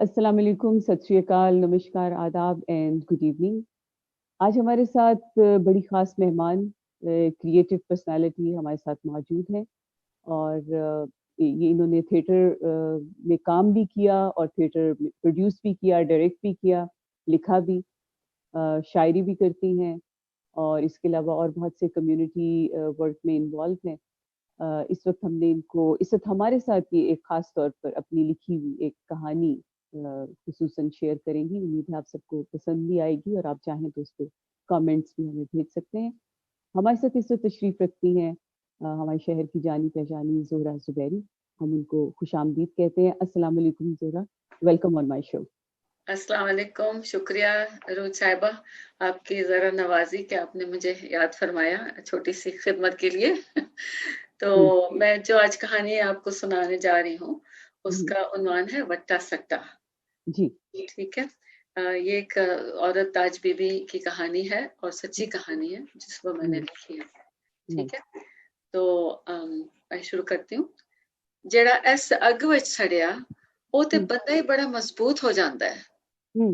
السلام علیکم، ست شری اکال، نمشکار، آداب اینڈ گڈ ایوننگ۔ آج ہمارے ساتھ بڑی خاص مہمان، کریٹو پرسنالٹی ہمارے ساتھ موجود ہیں، اور یہ انہوں نے تھیٹر میں کام بھی کیا اور تھیٹر پروڈیوس بھی کیا، ڈائریکٹ بھی کیا، لکھا بھی، شاعری بھی کرتی ہیں، اور اس کے علاوہ اور بہت سے کمیونٹی ورک میں انوالو ہیں۔ اس وقت ہمارے ساتھ یہ ایک خاص طور پر اپنی لکھی ہوئی ایک کہانی خصوصاً شیئر کریں گی۔ امید ہے آپ سب کو پسند بھی آئے گی، اور آپ چاہیں تو اس پہ کامنٹس بھی ہمیں بھیج سکتے ہیں۔ ہمارے ساتھ اس وقت تشریف رکھتی ہیں ہمارے شہر کی جانی پہچانی زہرہ زبیری، ہم ان کو خوش آمدید کہتے ہیں۔ السلام علیکم زہرہ، ویلکم آن مائی شو۔ السلام علیکم، شکریہ روز صاحبہ آپ کی ذرا نوازی کہ آپ نے مجھے یاد فرمایا چھوٹی سی خدمت کے لیے۔ تو میں جو آج کہانی آپ کو سنانے جا رہی ہوں اس کا عنوان ہے وٹا سٹا۔ جی ٹھیک ہے، یہ ایک عورت تاج بی بی کی کہانی ہے اور سچی کہانی ہے جس کو میں نے لکھی ہے۔ ٹھیک ہے، تو میں شروع کرتی ہوں۔ جڑا اس اگ وچ سڑیا وہ تے بندہ ہی بڑا مضبوط ہو جاتا ہے۔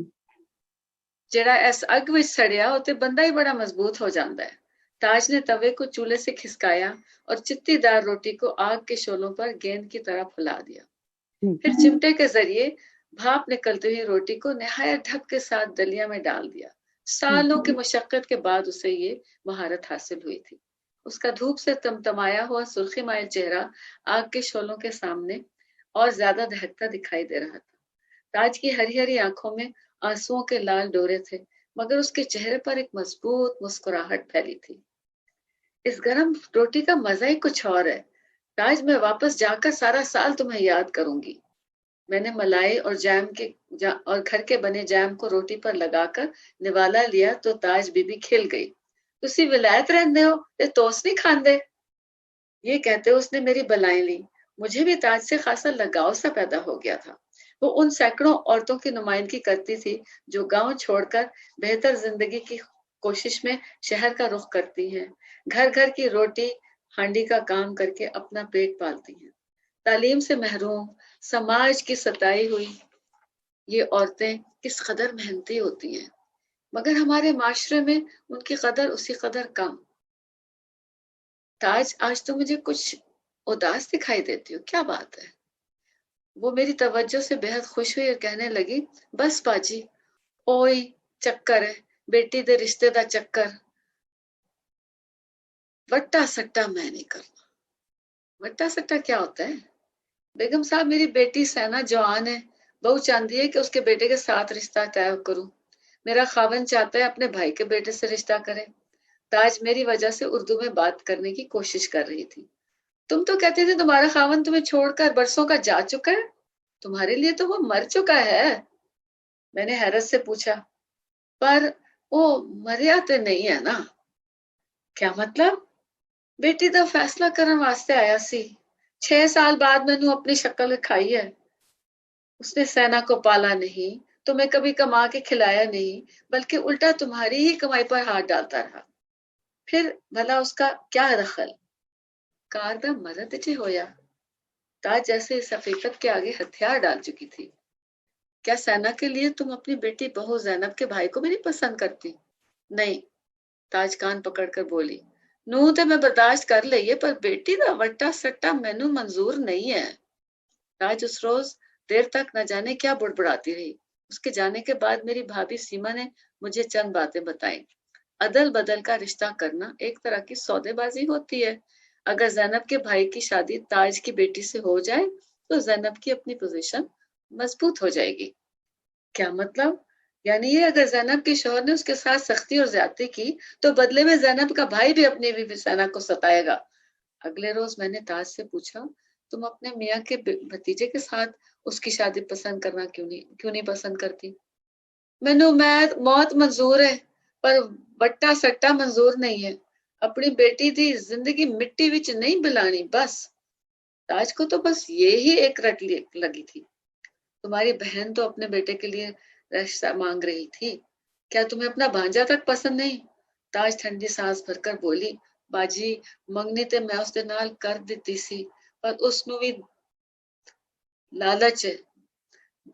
جڑا اس اگ وچ سڑیا وہ تے بندہ ہی بڑا مضبوط ہو جاتا ہے۔ تاج نے توے کو چولہے سے کھسکایا اور چتی دار روٹی کو آگ کے شعلوں پر گیند کی طرح پھیلا دیا، پھر چمٹے کے ذریعے بھاپ نکلتی ہوئی روٹی کو نہایت ڈھک کے ساتھ دلیا میں ڈال دیا۔ سالوں کی مشقت کے بعد اسے یہ مہارت حاصل ہوئی تھی۔ اس کا دھوپ سے تمتمایا ہوا سرخی مائل چہرہ آگ کے شعلوں کے سامنے اور زیادہ دہکتا دکھائی دے رہا تھا۔ تاج کی ہری ہری آنکھوں میں آنسوؤں کے لال ڈورے تھے، مگر اس کے چہرے پر ایک مضبوط مسکراہٹ پھیلی تھی۔ اس گرم روٹی کا مزہ ہی کچھ اور ہے تاج، میں واپس جا کر سارا سال تمہیں یاد کروں گی۔ میں نے ملائی اور گھر کے بنے جام کو روٹی پر لگا کر نوالا لیا تو تاج بی بی کھل گئی۔ تسی ولایت رہندے ہو تے توس نہیں کھاندے؟ یہ کہتے اس نے میری بلائیں لی۔ مجھے بھی تاج سے خاصا لگاؤ سا پیدا ہو گیا تھا۔ وہ ان سینکڑوں عورتوں کی نمائندگی کرتی تھی جو گاؤں چھوڑ کر بہتر زندگی کی کوشش میں شہر کا رخ کرتی ہیں، گھر گھر کی روٹی ہانڈی کا کام کر کے اپنا پیٹ پالتی ہیں۔ تعلیم سے محروم، سماج کی ستائی ہوئی یہ عورتیں کس قدر محنتی ہوتی ہیں، مگر ہمارے معاشرے میں ان کی قدر اسی قدر کم۔ تاج، آج تو مجھے کچھ اداس دکھائی دیتی ہو، کیا بات ہے؟ وہ میری توجہ سے بہت خوش ہوئی اور کہنے لگی، بس باجی اوئی چکر ہے، بیٹی دے رشتے دا چکر، وٹا سٹا میں نہیں کرنا۔ وٹا سٹا کیا ہوتا ہے؟ بیگم صاحب، میری بیٹی سینا جوان ہے، بہو چاہتی ہے کہ اس کے بیٹے کے ساتھ رشتہ طے کروں۔ میرا خاوند چاہتا ہے اپنے بھائی کے بیٹے سے رشتہ کرے۔ تاج میری وجہ سے اردو میں بات کرنے کی کوشش کر رہی تھی۔ تم تو کہتے تھے تمہارا خاوند تمہیں چھوڑ کر برسوں کا جا چکا ہے، تمہارے لیے تو وہ مر چکا ہے۔ میں نے حیرت سے پوچھا، پر وہ مریا تو نہیں ہے نا؟ کیا مطلب؟ بیٹی دا فیصلہ کرنے واسطے آیا سی، 6 سال بعد میں نے اپنی شکل دکھائی ہے۔ اس نے سینا کو پالا نہیں، تمہیں کبھی کما کے کھلایا نہیں، بلکہ الٹا تمہاری ہی کمائی پر ہاتھ ڈالتا رہا۔ پھر بھلا اس کا کیا دخل؟ کار دا مرد جی ہویا۔ تاج جیسے اس حقیقت کے آگے ہتھیار ڈال چکی تھی۔ کیا سینا کے لیے تم اپنی بیٹی بہو زینب کے بھائی کو بھی نہیں پسند کرتی؟ نہیں، تاج کان پکڑ کر بولی، نو تے میں برداشت کر لئیے، پر بیٹی دا وٹا سٹا مینوں منظور نہیں ہے۔ تاج اس روز دیر تک نہ جانے کیا بڑبڑاتی رہی۔ اس کے جانے کے بعد میری بھابھی سیما نے مجھے چند باتیں بتائیں۔ عدل بدل کا رشتہ کرنا ایک طرح کی سودے بازی ہوتی ہے۔ اگر زینب کے بھائی کی شادی تاج کی بیٹی سے ہو جائے تو زینب کی اپنی پوزیشن مضبوط ہو جائے گی۔ کیا مطلب؟ یعنی یہ اگر زینب کے شوہر نے اس کے ساتھ سختی اور زیادتی کی تو بدلے میں زینب کا بھائی بھی اپنی بیوی سینا کو ستائے گا۔ اگلے روز میں نے تاج سے پوچھا، تم اپنے میاں کے بھتیجے کے ساتھ اس کی شادی پسند کرنا کیوں نہیں پسند کرتی؟ مینوں موت منظور ہے، پر وٹا سٹا منظور نہیں ہے۔ اپنی بیٹی دی زندگی مٹی وچ نہیں بلانی بس۔ تاج کو تو بس یہی ایک رٹ لگی تھی۔ تمہاری بہن تو اپنے بیٹے کے لیے رشتہ مانگ رہی تھی، کیا تمہیں اپنا بھانجا تک پسند نہیں؟ تاج ٹھنڈی سانس بھر کر بولی، باجی منگنی تے میں اس دے نال کر دیتی سی، پر اس نو بھی لالچ ہے،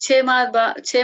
6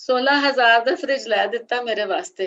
16,000 ਦਾ ਫ੍ਰਿਜ ਲੈ ਦਿੱਤਾ ਮੇਰੇ ਵਾਸਤੇ,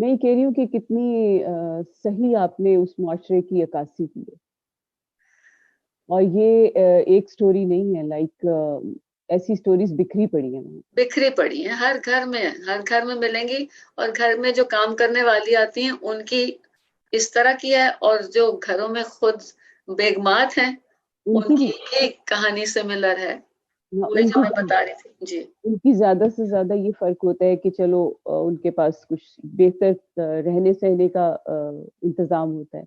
میں یہ کہہ رہی ہوں کہ کتنی صحیح آپ نے اس معاشرے کی عکاسی کی ہے، اور یہ ایک سٹوری نہیں ہے، لائک ایسی سٹوریز بکھری پڑی ہیں وہاں۔ بکھری پڑی ہیں ہر گھر میں ملیں گی، اور گھر میں جو کام کرنے والی آتی ہیں ان کی اس طرح کی ہے، اور جو گھروں میں خود بیگمات ہیں ان ان کی کی بھی بھی کہانی سملر ہے، وہی ان جو کی میں بتا رہی تھی جی۔ ان کی زیادہ سے زیادہ یہ فرق ہوتا ہے کہ چلو ان کے پاس کچھ بہتر رہنے سہنے کا انتظام ہوتا ہے،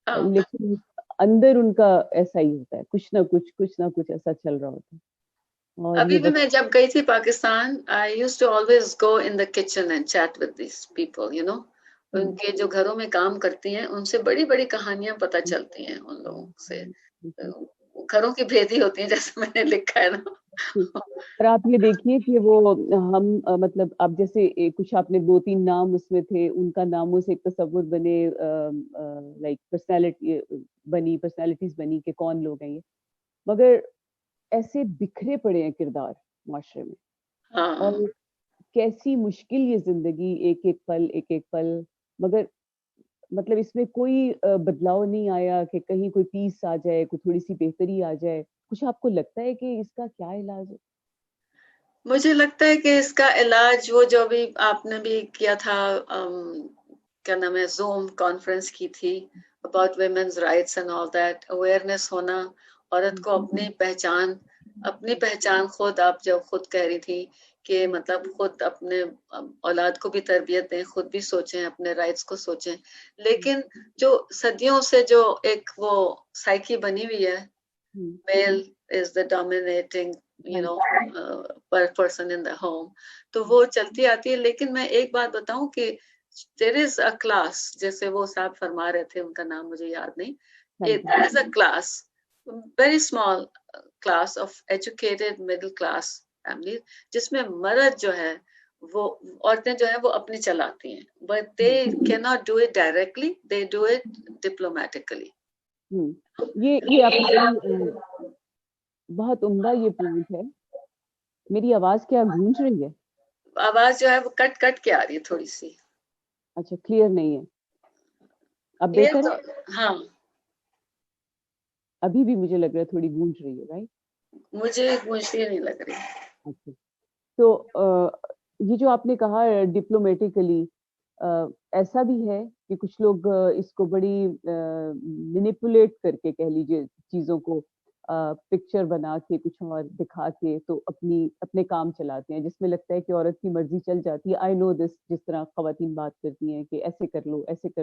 ہاں لیکن اندر ان کا ایسا ہی ہوتا ہے، کچھ نہ کچھ ایسا چل رہا ہوتا ہے، اور ابھی یہ بھی میں جب گئی تھی Pakistan I used to always go in the kitchen and chat with these people, you know. ان کے جو گھروں میں کام کرتی ہیں ان سے بڑی بڑی کہانیاں پتہ چلتی ہیں ان لوگوں سے، گھروں کی بھیدی ہوتی ہیں جیسے میں نے لکھا ہے نا۔ اور آپ یہ دیکھیے کہ وہ ہم مطلب اب جیسے کچھ آپ نے 2-3 نام اس میں تھے، ان کا ناموں سے ایک تصور بنے، لائک پرسنالٹیز بنی کہ کون لوگ ہیں یہ، مگر ایسے بکھرے پڑے ہیں کردار معاشرے میں، ہاں اور کیسی مشکل یہ زندگی، ایک ایک پل، مگر مطلب اس میں کوئی بدلاؤ نہیں آیا کہ کہیں کوئی پیس آ جائے، کوئی تھوڑی سی بہتری آ جائے۔ کچھ آپ کو لگتا ہے کہ اس کا کیا علاج ہے؟ مجھے لگتا ہے کہ اس کا علاج وہ جو بھی آپ نے بھی کیا تھا، کیا نام ہے، زوم کانفرنس کی تھی about women's rights and all that, awareness ہونا، عورت کو اپنی پہچان خود، آپ جب خود کہہ رہی تھی کہ مطلب خود اپنے اولاد کو بھی تربیت دیں، خود بھی سوچیں، اپنے رائٹس کو سوچیں، لیکن جو صدیوں سے جو ایک وہ سائیکی بنی ہوئی ہے، میل از دا dominating person in the home، تو وہ چلتی آتی ہے۔ لیکن میں ایک بات بتاؤں کہ there is a class، جیسے وہ صاحب فرما رہے تھے، ان کا نام مجھے یاد نہیں، there is a class، very small class of educated middle class families، جس میں مرد جو ہے وہ، عورتیں جو ہیں وہ اپنی چلاتی ہیں، but they cannot do it directly، they do it diplomatically۔ یہ آپ نے بہت عمدہ یہ پوائنٹ ہے۔ میری آواز کیا گونج رہی ہے؟ آواز جو ہے وہ کٹ کٹ کے آ رہی ہے تھوڑی سی۔ اچھا، کلیئر نہیں ہے؟ اب یہ بہتر تو ہے؟ ہاں، ابھی بھی مجھے لگ رہا ہے تھوڑی گونج رہی ہے، رائٹ؟ مجھے گونجتی نہیں لگ رہی۔ اچھا، تو یہ جو آپ نے کہا ڈپلومیٹیکلی، ایسا بھی ہے کہ کچھ لوگ اس کو بڑی مینیپولیٹ کر کے کہہ لیجیے چیزوں کو، پکچر بنا کے کچھ اور دکھا کے تو اپنے کام چلاتے ہیں، جس میں لگتا ہے کہ عورت کی مرضی چل جاتی ہے۔ آئی نو دس، جس طرح خواتین بات کرتی ہیں کہ ایسے کر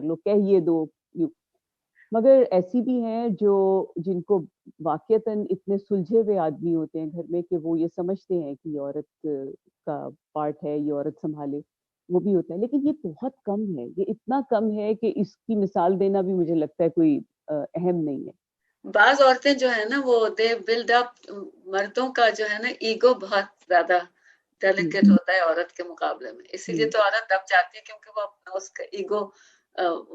لو کہیے دو، مگر ایسی بھی ہیں جن کو واقعتاً اتنے سلجھے ہوئے آدمی ہوتے ہیں گھر میں کہ وہ یہ سمجھتے ہیں کہ یہ عورت کا پارٹ ہے، یہ عورت سنبھالے، وہ بھی ہوتا ہے، لیکن یہ بہت کم ہے، یہ اتنا کم ہے کہ اس کی مثال دینا بھی مجھے لگتا ہے کوئی اہم نہیں ہے۔ بعض عورتیں جو ہے نا وہ دے بلڈ اپ، مردوں کا جو ہے نا ایگو بہت زیادہ ڈیلیکیٹ ہوتا ہے عورت کے مقابلے میں، اسی لیے تو عورت دب جاتی ہے کیونکہ وہ اپنا اس کا ایگو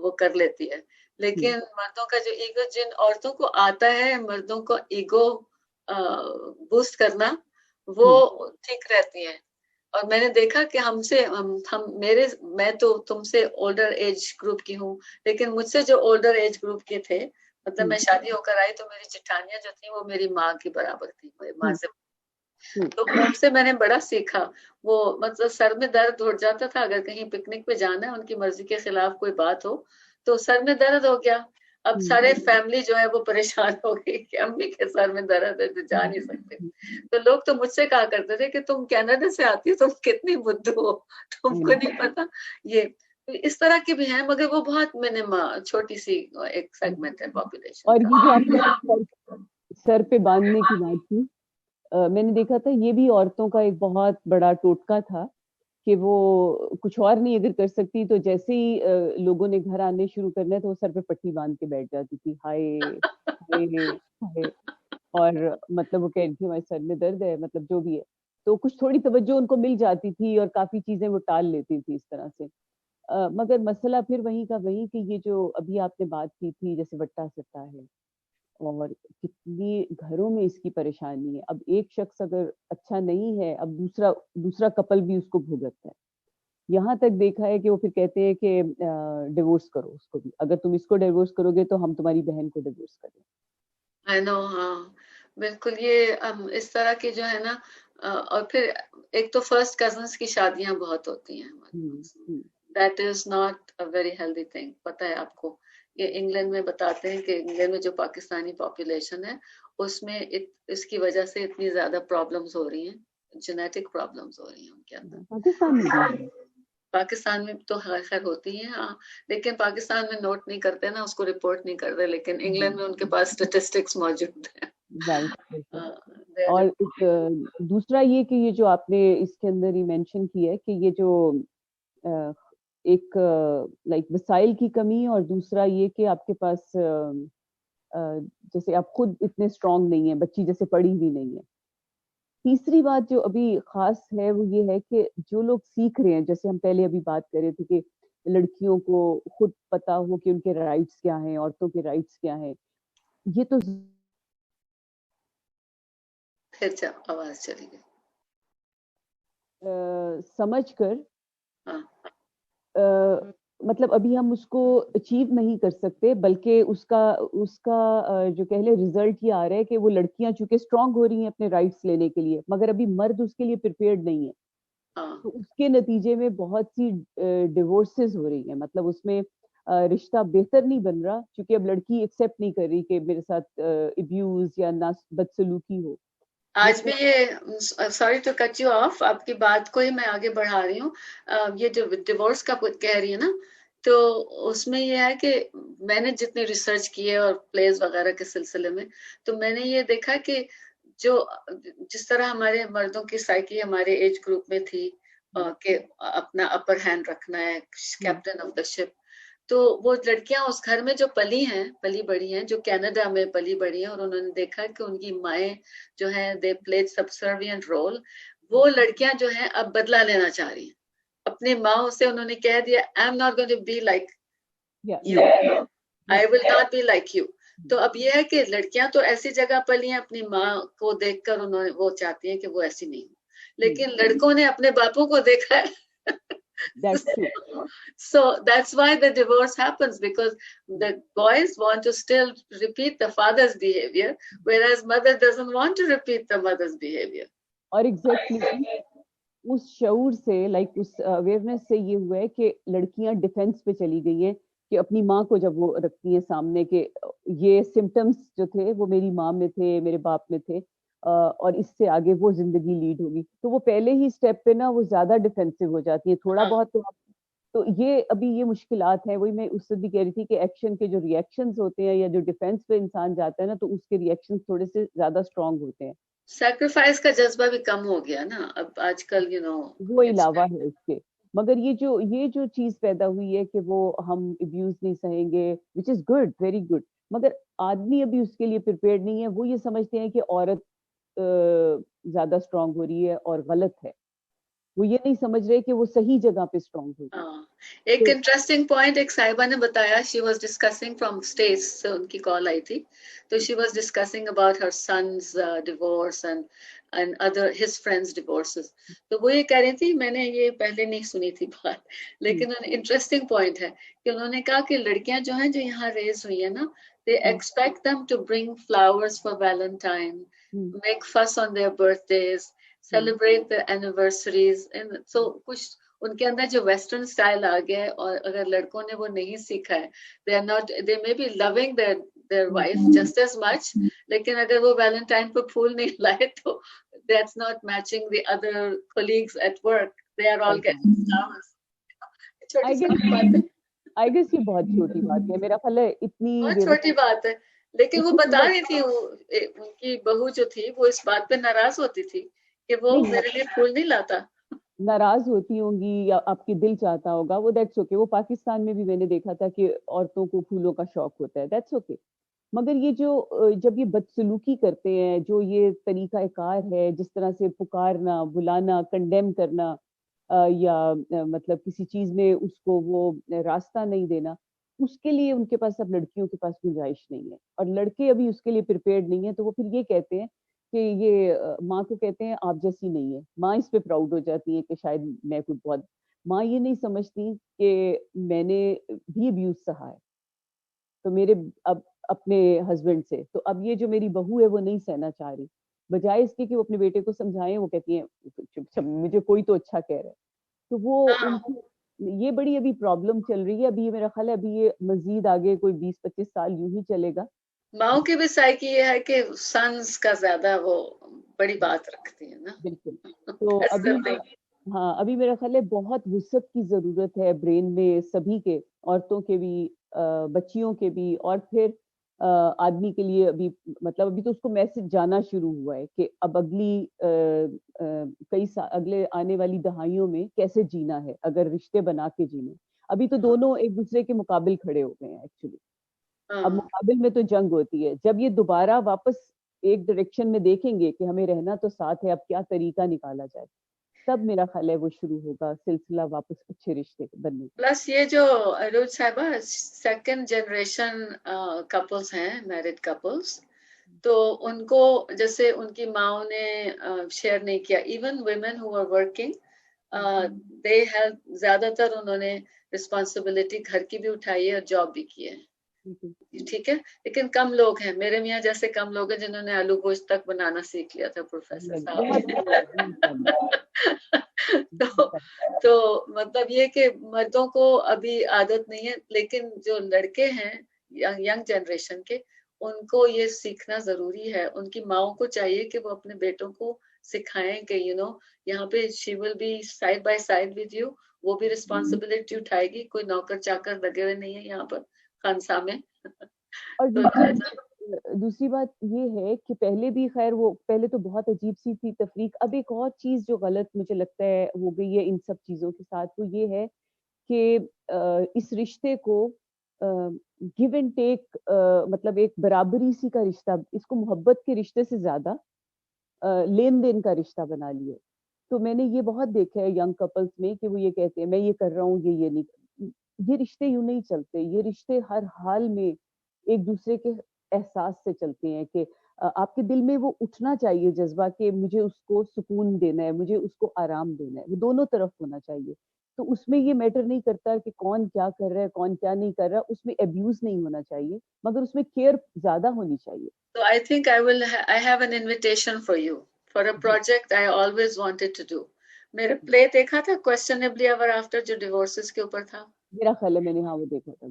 وہ کر لیتی ہے۔ لیکن مردوں کا جو ایگو، جن عورتوں کو آتا ہے مردوں کو ایگو بوسٹ کرنا، وہ ٹھیک رہتی ہیں۔ اور میں نے دیکھا کہ میں تو تم سے اولڈر ایج گروپ کی ہوں، لیکن مجھ سے جو اولڈر ایج گروپ کے تھے، مطلب میں شادی ہو کر آئی تو میری جٹھانیاں جو تھیں وہ میری ماں کی برابر تھی، میری ماں سے، تو ان سے میں نے بڑا سیکھا۔ وہ مطلب سر میں درد اٹھ جاتا تھا اگر کہیں پکنک پہ جانا ہے، ان کی مرضی کے خلاف کوئی بات ہو تو سر میں درد ہو گیا، اب سارے فیملی جو ہے وہ پریشان ہو گئی کہ امی کے سر میں درد ہے تو جا نہیں سکتے، تو لوگ تو مجھ سے کہا کرتے تھے کہ تم کینیڈا سے آتی ہو، تم کتنی بدھو ہو، تم کو نہیں پتا۔ یہ اس طرح کے بھی ہیں، مگر وہ بہت چھوٹی سی ایک سیگمنٹ ہے پاپولیشن اور کا۔ یہ جو آپ نے سر پہ باندھنے کی بات کی، میں نے دیکھا تھا یہ بھی عورتوں کا ایک بہت بڑا ٹوٹکا تھا کہ وہ کچھ اور نہیں اگر کر سکتی تو جیسے ہی لوگوں نے گھر آنے شروع کرنا ہے تو وہ سر پہ پٹی باندھ کے بیٹھ جاتی تھی، ہائے ہائے ہائے، اور مطلب وہ کہہ رہی تھی ہمارے سر میں درد ہے، مطلب جو بھی ہے، تو کچھ تھوڑی توجہ ان کو مل جاتی تھی اور کافی چیزیں وہ ٹال لیتی تھی اس طرح سے۔ مگر مسئلہ پھر وہیں کا وہیں کہ یہ جو ابھی آپ نے بات کی تھی جیسے وٹا سٹا ہے، اور کتنی گھروں میں اس کی پریشانی ہے، اب ایک شخص اگر اچھا نہیں ہے، اب دوسرا کپل بھی اس کو بھگتتا ہے، یہاں تک دیکھا ہے کہ وہ پھر کہتے ہیں کہ ڈیورس کرو اس کو بھی, اگر تم اس کو ڈیورس کرو گے تو ہم تمہاری بہن کو ڈیورس کریں. I know, ہاں بالکل. یہ اس طرح کی جو ہے نا, اور پھر ایک تو فرسٹ کزنس کی شادیاں بہت ہوتی ہیں ہمارے پاس. That is not a very healthy thing. پتہ ہے آپ کو, یہ انگلینڈ میں بتاتے ہیں کہ انگلینڈ میں جو پاکستانی پاپولیشن ہے اس میں اس کی وجہ سے اتنی زیادہ پرابلمز ہو رہی ہیں, جینیٹک پرابلمز ہو رہی ہیں ان کے اندر. پاکستان میں بھی پاکستان میں تو خیر ہوتی ہیں ہاں, لیکن پاکستان میں نوٹ نہیں کرتے نا, اس کو رپورٹ نہیں کرتے, لیکن انگلینڈ میں ان کے پاس اسٹیٹسٹکس موجود ہیں. رائٹ. اور ایک دوسرا یہ کہ یہ جو آپ نے اس کے اندر ہی مینشن کیا ہے کہ یہ جو ایک لائک وسائل کی کمی, اور دوسرا یہ کہ آپ کے پاس جیسے آپ خود اتنے اسٹرانگ نہیں ہیں, بچی جیسے پڑھی ہوئی نہیں ہے. تیسری بات جو ابھی خاص ہے وہ یہ ہے کہ جو لوگ سیکھ رہے ہیں, جیسے ہم پہلے ابھی بات کر رہے تھے کہ لڑکیوں کو خود پتا ہو کہ ان کے رائٹس کیا ہیں, عورتوں کے رائٹس کیا ہیں, یہ تو آواز چلی گئی. سمجھ کر مطلب ابھی ہم اس کو اچیو نہیں کر سکتے, بلکہ اس کا جو کہہ لیں رزلٹ یہ آ رہا ہے کہ وہ لڑکیاں چونکہ اسٹرانگ ہو رہی ہیں اپنے رائٹس لینے کے لیے, مگر ابھی مرد اس کے لیے پریپیئرڈ نہیں ہے. تو اس کے نتیجے میں بہت سی ڈیورسز ہو رہی ہیں, مطلب اس میں رشتہ بہتر نہیں بن رہا, چونکہ اب لڑکی ایکسیپٹ نہیں کر رہی کہ میرے ساتھ ابیوز یا بدسلوکی ہو. آج بھی یہ, sorry to cut you off, آپ کی بات کو ہی میں آگے بڑھا رہی ہوں. یہ جو ڈیورس کا کہہ رہی ہے نا, تو اس میں یہ ہے کہ میں نے جتنی ریسرچ کی ہے اور پلیز وغیرہ کے سلسلے میں, تو میں نے یہ دیکھا کہ جس طرح ہمارے مردوں کی سائیکی ہمارے ایج گروپ میں تھی کہ اپنا اپر ہینڈ رکھنا ہے, کیپٹن آف دا شپ, تو وہ لڑکیاں اس گھر میں جو پلی بڑی ہیں, جو کینیڈا میں پلی بڑی ہیں, اور انہوں نے دیکھا کہ ان کی مائیں جو ہیں دے پلیڈ سبسروینٹ رول, وہ لڑکیاں جو ہیں اب بدلہ لینا چاہ رہی ہیں اپنی ماں سے. انہوں نے کہہ دیا I am not going to be like you, I will not be like you. تو اب یہ ہے کہ لڑکیاں تو ایسی جگہ پلی ہیں, اپنی ماں کو دیکھ کر وہ چاہتی ہیں کہ وہ ایسی نہیں ہو, لیکن لڑکوں نے اپنے باپوں کو دیکھا ہے. So that's why the divorce happens, because the boys want to still repeat the father's behavior, whereas mother doesn't want to repeat the mother's behavior. اور ایگزیکٹلی اس شعور سے, لائک اس اویئرنیس سے یہ ہوا ہے کہ لڑکیاں ڈیفینس پہ چلی گئی ہیں, کہ اپنی ماں کو جب وہ رکھتی ہیں سامنے کہ یہ سمٹمز جو تھے وہ میری ماں میں تھے, میرے باپ میں تھے, اور اس سے آگے وہ زندگی لیڈ ہوگی, تو وہ پہلے ہی اسٹیپ پہ نا وہ زیادہ ڈیفینسو ہو جاتی ہیں. تھوڑا بہت تو یہ ابھی یہ مشکلات ہیں. وہی میں اس سے بھی کہہ رہی تھی کہ ایکشن کے جو ریئیکشنز ہوتے ہیں یا جو ڈیفینس پہ انسان جاتا ہے نا, تو اس کے ریئیکشنز تھوڑے سے زیادہ اسٹرانگ ہوتے ہیں. سیکریفائس کا جذبہ بھی کم ہو گیا نا اب آج کل, وہ علاوہ ہے اس کے. مگر یہ جو چیز پیدا ہوئی ہے کہ وہ ہم ابیوز نہیں سہیں گے, وچ از گڈ, ویری گڈ, مگر آدمی ابھی اس کے لیے پریپیئرڈ نہیں ہے. وہ یہ سمجھتے ہیں کہ عورت زیادہ اسٹرانگ ہو رہی ہے اور غلط ہے. وہ یہ نہیں سمجھ رہے کہ وہ صحیح جگہ پہ اسٹرانگ ہو رہی ہے. ایک انٹرسٹنگ پوائنٹ ایک صاحبہ نے بتایا, she was discussing from States سے ان کی کال آئی تھی, تو she was discussing about her sons divorce and other his friends divorces. تو وہ یہ کہہ رہی تھی, میں نے یہ پہلے نہیں سنی تھی بات, لیکن انٹرسٹنگ پوائنٹ ہے کہ انہوں نے کہا کہ لڑکیاں جو ہیں جو یہاں ریز ہوئی ہیں نا, they expect them to bring flowers for Valentine, make fuss on their birthdays, celebrate the anniversaries, and so کچھ ان کے اندر جو ویسٹرن اسٹائل آ گیا ہے, اور اگر لڑکوں نے وہ نہیں سیکھا ہے, they may be loving their wife just as much, لیکن اگر وہ ویلنٹائن پہ پھول نہیں لائے تو that's not matching the other colleagues at work, they are all getting flowers. چھوٹی سی بات ہے, I guess یہ بہت چھوٹی بات ہے, میرا خیال ہے اتنی بہت چھوٹی بات ہے, لیکن وہ بتا رہی تھی, ان کی بہو جو تھی وہ اس بات پہ ناراض ہوتی تھی کہ وہ میرے لیے پھول نہیں لاتا. ناراض ہوتی ہوں گی یا آپ کی دل چاہتا ہوگا, وہ دیٹس اوکے. وہ پاکستان میں بھی میں نے دیکھا تھا کہ عورتوں کو پھولوں کا شوق ہوتا ہے, دیٹس اوکے. مگر یہ جب یہ بدسلوکی کرتے ہیں, جو یہ طریقہ کار ہے, جس طرح سے پکارنا, بلانا, کنڈیم کرنا, یا مطلب کسی چیز میں اس کو وہ راستہ نہیں دینا, اس کے لیے ان کے پاس اب لڑکیوں کے پاس گنجائش نہیں ہے, اور لڑکے ابھی اس کے لیے پریپیئرڈ نہیں ہیں. تو وہ پھر یہ کہتے ہیں کہ یہ ماں کو کہتے ہیں آپ جیسی نہیں ہے. ماں اس پہ پراؤڈ ہو جاتی ہے کہ شاید میں کوئی بہت ماں یہ نہیں سمجھتی کہ میں نے بھی ابیوز سہا ہے تو میرے اب اپنے ہسبینڈ سے، تو اب یہ جو میری بہو ہے وہ نہیں سہنا چاہ رہی، بجائے اس کے کہ وہ اپنے بیٹے کو سمجھائیں وہ کہتی ہیں مجھے کوئی تو اچھا کہہ رہا ہے. تو وہ ان ہاں، کی یہ بڑی ابھی پرابلم چل رہی ہے. ابھی یہ میرا خیال ہے ابھی یہ مزید آگے کوئی 20-25 سال یوں ہی چلے گا. ماؤں کی بھی سائیکی یہ ہے کہ سنس کا زیادہ وہ بڑی بات رکھتی ہے نا. بالکل. تو ابھی ہاں ابھی میرا خیال ہے بہت وسعت کی ضرورت ہے برین میں سبھی کے، عورتوں کے بھی، بچیوں کے بھی، اور پھر آدمی کے لیے ابھی مطلب ابھی تو اس کو میسج جانا شروع ہوا ہے کہ اب اگلی اگلے آنے والی دہائیوں میں کیسے جینا ہے اگر رشتے بنا کے جینے. ابھی تو دونوں ایک دوسرے کے مقابل کھڑے ہو گئے ہیں ایکچولی. اب مقابل میں تو جنگ ہوتی ہے. جب یہ دوبارہ واپس ایک ڈائریکشن میں دیکھیں گے کہ ہمیں رہنا تو ساتھ ہے، اب کیا طریقہ نکالا جائے، تب میرا خیال ہے وہ شروع ہوگا سلسلہ واپس اچھے رشتے بننے کا. پلس یہ جو روز صاحبہ سیکنڈ جنریشن کپلس ہیں، میرڈ کپلس، تو ان کو جیسے ان کی ماؤں نے شیئر نہیں کیا. Even women who are working they have زیادہ تر انہوں نے رسپانسبلٹی گھر کی بھی اٹھائی ہے اور جاب بھی کی ہے. ٹھیک ہے، لیکن کم لوگ ہیں. میرے میاں جیسے کم لوگ ہیں جنہوں نے آلو گوشت تک بنانا سیکھ لیا تھا پروفیسر صاحب. تو مطلب یہ کہ مردوں کو ابھی عادت نہیں ہے، لیکن جو لڑکے ہیں ینگ جنریشن کے، ان کو یہ سیکھنا ضروری ہے. ان کی ماؤں کو چاہیے کہ وہ اپنے بیٹوں کو سکھائیں کہ یہاں پہ she will be side by side with you. وہ بھی رسپانسبلٹی اٹھائے گی. کوئی نوکر چاکر لگے ہوئے نہیں ہے یہاں پر خانسا میں. اور دوسری بات یہ ہے کہ پہلے بھی خیر وہ پہلے تو بہت عجیب سی تھی تفریق. اب ایک اور چیز جو غلط مجھے لگتا ہے ہو گئی ہے ان سب چیزوں کے ساتھ، وہ یہ ہے کہ اس رشتے کو گیو اینڈ ٹیک، مطلب ایک برابری سی کا رشتہ، اس کو محبت کے رشتے سے زیادہ لین دین کا رشتہ بنا لیے. تو میں نے یہ بہت دیکھا ہے ینگ کپلز میں کہ وہ یہ کہتے ہیں میں یہ کر رہا ہوں، یہ نہیں. یہ رشتے یوں نہیں چلتے. یہ رشتے ہر حال میں ایک دوسرے کے احساس سے چلتے ہیں کہ آپ کے دل میں وہ اٹھنا چاہیے جذبہ کہ مجھے اس کو سکون دینا ہے، مجھے اس کو آرام دینا ہے. وہ دونوں طرف ہونا چاہیے. تو اس میں یہ میٹر نہیں کرتا کہ کون کیا کر رہا ہے کون کیا نہیں کر رہا. اس میں ابیوز نہیں ہونا چاہیے، مگر اس میں کیئر زیادہ ہونی چاہیے. So I think I have an invitation for you for a project I always wanted to do. میرے پلے دیکھا تھا questionably ever after جو ڈیورسز کے اوپر تھا. میرا خیال ہے میں نے ہاں وہ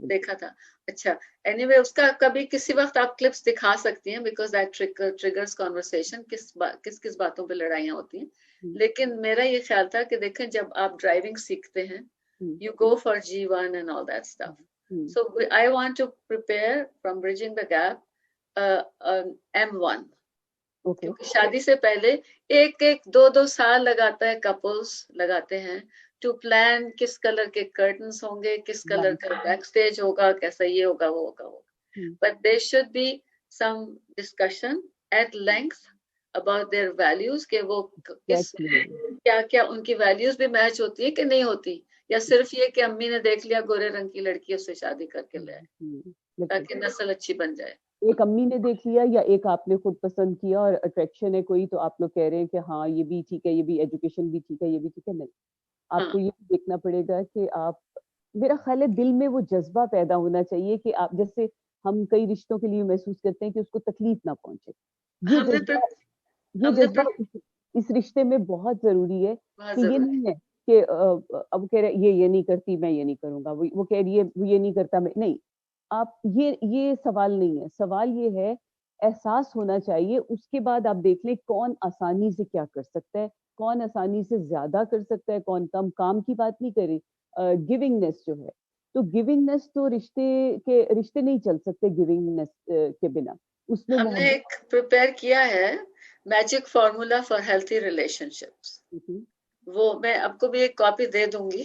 دیکھا تھا. اچھا اینی وے اس کا کبھی کسی وقت آپ کلپس دکھا سکتی ہیں بیکاز دیٹ ٹریگرز کنورسیشن. کس باتوں پہ لڑائیاں ہوتی ہیں. لیکن میرا یہ خیال تھا کہ دیکھیں جب آپ ڈرائیونگ سیکھتے ہیں you go for G1 and all that stuff. So I want to prepare from Bridging the Gap M1. کیونکہ شادی سے پہلے ایک دو سال لگاتا ہے کپلز لگاتے ہیں ٹو پلان کس کلر کے کرٹنس ہوں گے، کس کلر کا بیک اسٹیج ہوگا، کیسا یہ ہوگا وہ ہوگا. But there should be some discussion at length about their values کہ وہ کیا ان کی ویلیوز بھی میچ ہوتی ہے کہ نہیں ہوتی، یا صرف یہ کہ امی نے دیکھ لیا گورے رنگ کی لڑکی اس سے شادی کر کے لے آئے تاکہ نسل اچھی بن جائے. ایک امی نے دیکھ لیا یا ایک آپ نے خود پسند کیا اور اٹریکشن ہے کوئی تو آپ لوگ کہہ رہے ہیں کہ ہاں یہ بھی ٹھیک ہے، یہ بھی ایجوکیشن بھی ٹھیک ہے، یہ بھی ٹھیک ہے. نہیں، آپ کو یہ دیکھنا پڑے گا کہ آپ، میرا خیال ہے دل میں وہ جذبہ پیدا ہونا چاہیے کہ آپ جیسے ہم کئی رشتوں کے لیے محسوس کرتے ہیں کہ اس کو تکلیف نہ پہنچے. یہ جذبہ اس رشتے میں بہت ضروری ہے کہ یہ نہیں ہے کہ اب کہہ رہے یہ نہیں کرتی میں یہ نہیں کروں گا، وہ کہہ رہی ہے وہ یہ نہیں کرتا میں نہیں. آپ یہ سوال نہیں ہے. سوال یہ ہے احساس ہونا چاہیے. اس کے بعد آپ دیکھ لیں کون آسانی سے کیا کر سکتا ہے، کون آسانی سے زیادہ کر سکتا ہے، کون کم. کام کی بات نہیں کرے، گیونگنیس جو ہے، تو گیونگنیس تو رشتے نہیں چل سکتے گیونگنیس کے بنا. اس میں ہم نے ایک پریپیئر کیا ہے magic formula for healthy relation ships. وہ میں آپ کو بھی ایک کاپی دے دوں گی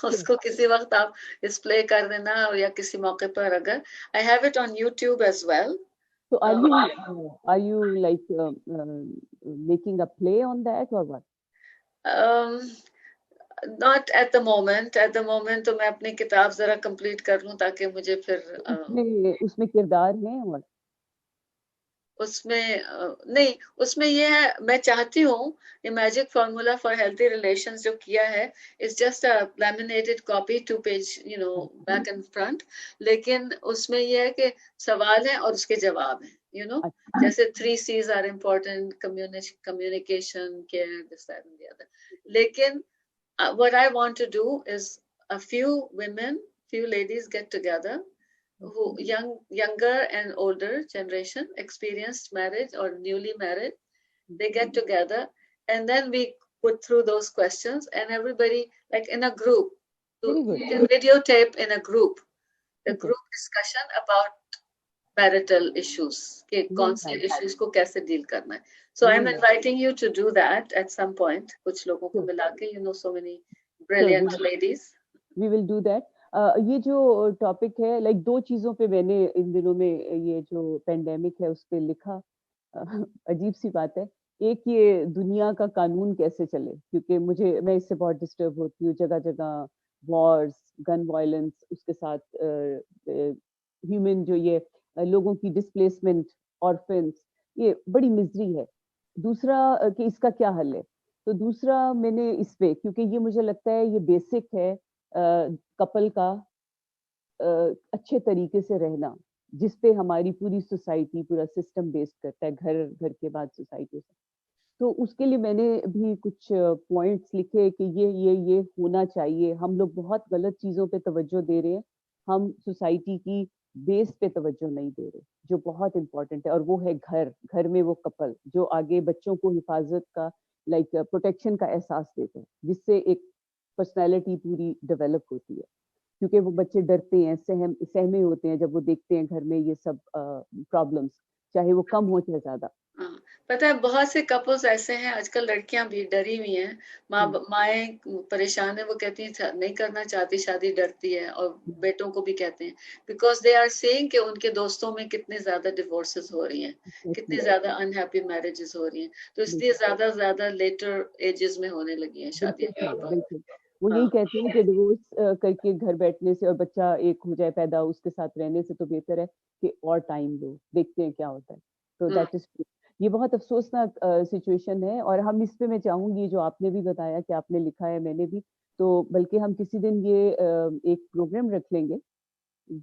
اس کو کسی وقت آپ ڈسپلے کر دینا یا کسی موقع پر. اگر I have it on YouTube as well. So are you like making a play on that or what? Not at the moment. At the moment تو میں اپنی کتاب ذرا کمپلیٹ کر لوں تاکہ مجھے پھر اس میں کردار ہیں اور اس میں نہیں، اس میں یہ ہے میں چاہتی ہوں یہ magic formula for healthy relations جو کیا ہے it's just a laminated copy 2 page back and front، لیکن اس میں یہ ہے کہ سوال ہے اور اس کے جواب ہیں جیسے 3 C's are important: communication, care, this, that and the other. لیکن what I want to do is a few women, few ladies get together who younger and older generation, experienced marriage or newly married, they get together and then we put through those questions and everybody like in a group to videotape in a group the group discussion about marital issues کہ کون سے issues کو کیسے deal کرنا ہے. So I'm inviting you to do that at some point. کچھ لوگوں کو ملا کے so many brilliant ladies. We will do that. یہ جو ٹاپک ہے لائک 2 چیزوں پہ میں نے ان دنوں میں یہ جو پینڈیمک ہے اس پہ لکھا. عجیب سی بات ہے، ایک یہ دنیا کا قانون کیسے چلے، کیونکہ میں اس سے بہت ڈسٹرب ہوتی ہوں. جگہ جگہ وارز، گن وائلنس، اس کے ساتھ ہیومن جو یہ لوگوں کی ڈسپلیسمنٹ، آرفنس، یہ بڑی مزری ہے. دوسرا کہ اس کا کیا حل ہے، تو دوسرا میں نے اس پہ، کیونکہ یہ مجھے لگتا ہے یہ بیسک ہے کپل کا اچھے طریقے سے رہنا، جس پہ ہماری پوری سوسائٹی، پورا سسٹم بیس کرتا ہے، گھر کے بعد سوسائٹی سے. تو اس کے لیے میں نے بھی کچھ پوائنٹس لکھے کہ یہ ہونا چاہیے. ہم لوگ بہت غلط چیزوں پہ توجہ دے رہے ہیں، ہم سوسائٹی کی بیس پہ توجہ نہیں دے رہے، جو بہت امپورٹنٹ ہے، اور وہ ہے گھر میں وہ کپل جو آگے بچوں کو حفاظت کا لائک پروٹیکشن کا احساس دیتے ہیں، جس سے ایک پرسنالٹی پوری ڈیولپ ہوتی ہے. کیونکہ وہ بچے ڈرتے ہیں، سہمے ہوتے ہیں جب وہ دیکھتے ہیں گھر میں یہ سب پرابلمس، چاہے وہ کم ہو چاہے زیادہ. پتہ ہے بہت سے کپلز ایسے ہیں آج کل، لڑکیاں بھی ڈری ہوئی ہیں، مائیں پریشان ہیں، وہ کہتی ہیں نہیں کرنا چاہتی شادی، ڈرتی ہے، اور بیٹوں کو بھی کہتے ہیں بیکاز دے آر سیئنگ کہ ان کے دوستوں میں کتنے زیادہ ڈیورسز ہو رہی ہیں، کتنی زیادہ انہیپی میرجز ہو رہی ہیں، تو اس لیے زیادہ لیٹر ایجز میں ہونے لگی ہیں شادیاں. وہ یہی کہتے ہیں کہ ڈیورس کر کے گھر بیٹھنے سے اور بچہ ایک ہو جائے پیدا، اس کے ساتھ رہنے سے تو بہتر ہے کہ اور ٹائم دو، دیکھتے ہیں کیا ہوتا ہے. تو دیٹ از یہ بہت افسوسناک سچویشن ہے. اور ہم اس پہ میں چاہوں گی جو آپ نے بھی بتایا کہ آپ نے لکھا ہے، میں نے بھی، تو بلکہ ہم کسی دن یہ ایک پروگرام رکھ لیں گے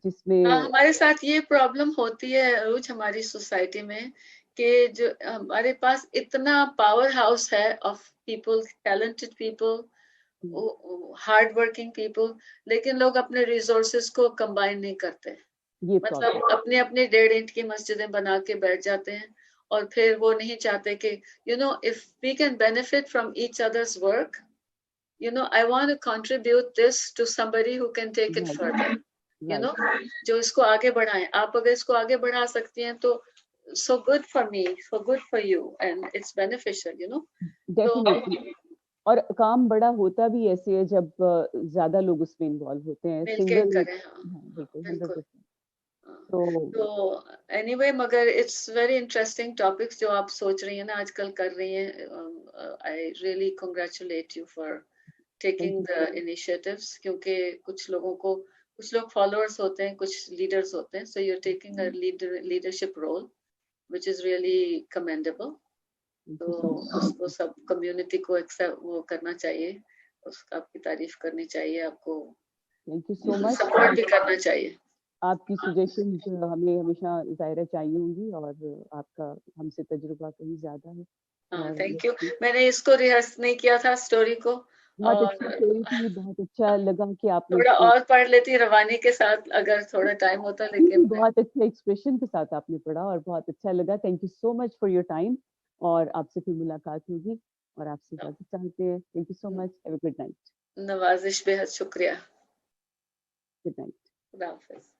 جس میں ہمارے ساتھ یہ پرابلم ہوتی ہے روج ہماری سوسائٹی میں کہ جو ہمارے پاس اتنا پاور ہاؤس ہے of people, talented people, hard working people, لیکن لوگ اپنے ریسورسز کو کمبائن نہیں کرتے. مطلب اپنے 1.5 اینٹ کی مسجدیں بنا کے بیٹھ جاتے ہیں، اور پھر وہ نہیں چاہتے کہ if we can benefit from each other's work, I want to contribute this to somebody who can take it further. جو اس کو آگے بڑھائیں. آپ اگر اس کو آگے بڑھا سکتی ہیں تو so good for me, so good for you, and it's beneficial. Definitely. اور کام بڑا ہوتا بھی ایسے ہے جب زیادہ لوگ اس میں انوالو ہوتے ہیں. مل کے کریں. بالکل. تو اینی وے، مگر اٹس ویری انٹرسٹنگ ٹاپکس جو آپ سوچ رہی ہیں نا آج کل کر رہی ہیں. I really congratulate you for taking the initiatives, کیونکہ کچھ لوگ فالوورس ہوتے ہیں، کچھ لیڈرز ہوتے ہیں. So you are taking a leadership role which is really commendable. تو اس کو سب کمیونٹی کو وہ کرنا چاہیے، اس کا آپ کی تعریف کرنی چاہیے، آپ کو سپورٹ بھی کرنا چاہیے. آپ کی سجیشن ہمیں ہمیشہ ظاہرہ چاہیے ہوں گی، اور آپ کا ہم سے تجربہ کہیں زیادہ ہے. Thank you. میں نے اس کو ریہرس نہیں کیا تھا اسٹوری کو، بہت اچھی اسٹوری تھی، بہت اچھا لگا کہ آپ نے تھوڑا اور پڑھ لیتی روانی کے ساتھ اگر تھوڑا ٹائم ہوتا، لیکن بہت اچھے ایکسپریشن کے ساتھ آپ نے پڑھا اور بہت اچھا لگا. Thank you so much for your time, اور آپ سے پھر ملاقات ہوگی، اور آپ سے اجازت چاہتے ہیں. Thank you so much. Have a good night. نوازش، بے حد شکریہ. Good night. خدا حافظ.